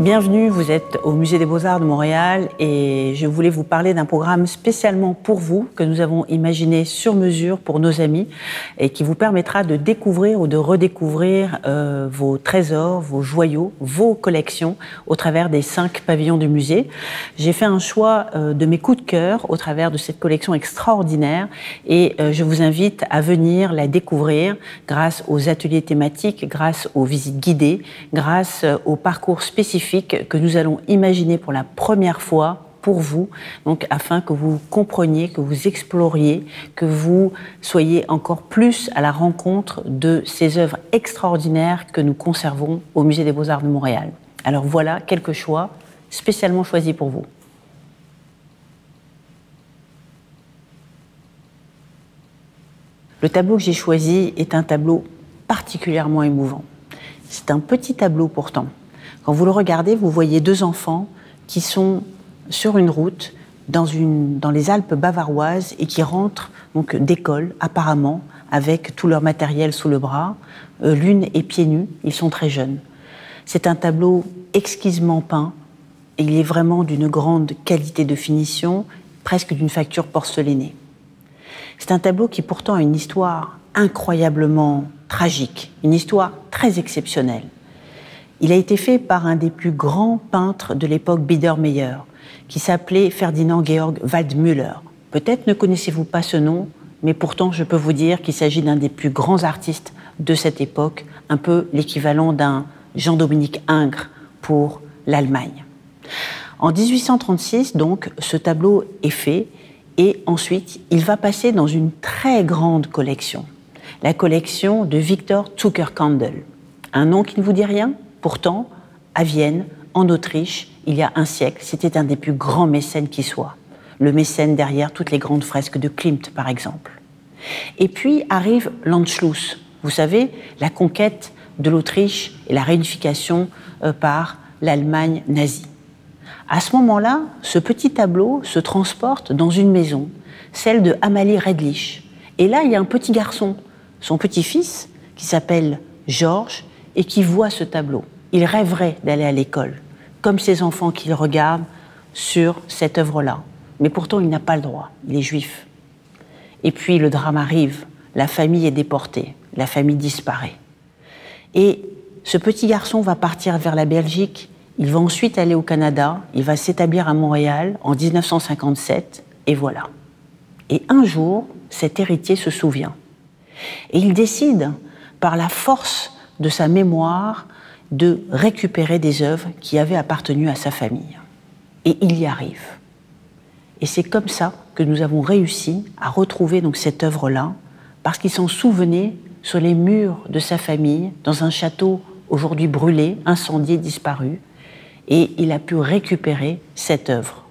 Bienvenue, vous êtes au Musée des Beaux-Arts de Montréal et je voulais vous parler d'un programme spécialement pour vous que nous avons imaginé sur mesure pour nos amis et qui vous permettra de découvrir ou de redécouvrir vos trésors, vos joyaux, vos collections au travers des 5 pavillons du musée. J'ai fait un choix de mes coups de cœur au travers de cette collection extraordinaire et je vous invite à venir la découvrir grâce aux ateliers thématiques, grâce aux visites guidées, grâce aux parcours spécifiques que nous allons imaginer pour la première fois pour vous, donc afin que vous compreniez, que vous exploriez, que vous soyez encore plus à la rencontre de ces œuvres extraordinaires que nous conservons au Musée des Beaux-Arts de Montréal. Alors voilà quelques choix spécialement choisis pour vous. Le tableau que j'ai choisi est un tableau particulièrement émouvant. C'est un petit tableau pourtant. Quand vous le regardez, vous voyez 2 enfants qui sont sur une route dans les Alpes bavaroises et qui rentrent donc d'école apparemment avec tout leur matériel sous le bras. L'une est pieds nus, ils sont très jeunes. C'est un tableau exquisement peint et il est vraiment d'une grande qualité de finition, presque d'une facture porcelainée. C'est un tableau qui pourtant a une histoire incroyablement tragique, une histoire très exceptionnelle. Il a été fait par un des plus grands peintres de l'époque Biedermeier, qui s'appelait Ferdinand Georg Waldmüller. Peut-être ne connaissez-vous pas ce nom, mais pourtant je peux vous dire qu'il s'agit d'un des plus grands artistes de cette époque, un peu l'équivalent d'un Jean-Dominique Ingres pour l'Allemagne. En 1836, donc, ce tableau est fait et ensuite il va passer dans une très grande collection, la collection de Victor Zuckerkandel. Un nom qui ne vous dit rien ? Pourtant, à Vienne, en Autriche, il y a un siècle, c'était un des plus grands mécènes qui soit. Le mécène derrière toutes les grandes fresques de Klimt, par exemple. Et puis arrive l'Anschluss, vous savez, la conquête de l'Autriche et la réunification par l'Allemagne nazie. À ce moment-là, ce petit tableau se transporte dans une maison, celle de Amalie Redlich. Et là, il y a un petit garçon, son petit-fils, qui s'appelle Georges, et qui voit ce tableau. Il rêverait d'aller à l'école, comme ces enfants qu'il regarde sur cette œuvre-là. Mais pourtant, il n'a pas le droit, il est juif. Et puis le drame arrive, la famille est déportée, la famille disparaît. Et ce petit garçon va partir vers la Belgique, il va ensuite aller au Canada, il va s'établir à Montréal en 1957, et voilà. Et un jour, cet héritier se souvient. Et il décide, par la force de sa mémoire, de récupérer des œuvres qui avaient appartenu à sa famille. Et il y arrive. Et c'est comme ça que nous avons réussi à retrouver donc cette œuvre-là, parce qu'il s'en souvenait sur les murs de sa famille, dans un château aujourd'hui brûlé, incendié, disparu, et il a pu récupérer cette œuvre.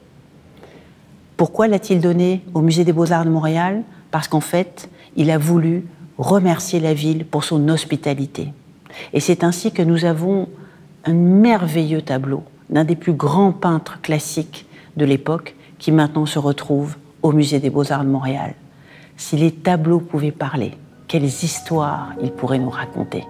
Pourquoi l'a-t-il donnée au Musée des Beaux-Arts de Montréal ? Parce qu'en fait, il a voulu remercier la ville pour son hospitalité. Et c'est ainsi que nous avons un merveilleux tableau d'un des plus grands peintres classiques de l'époque qui maintenant se retrouve au Musée des Beaux-Arts de Montréal. Si les tableaux pouvaient parler, quelles histoires ils pourraient nous raconter.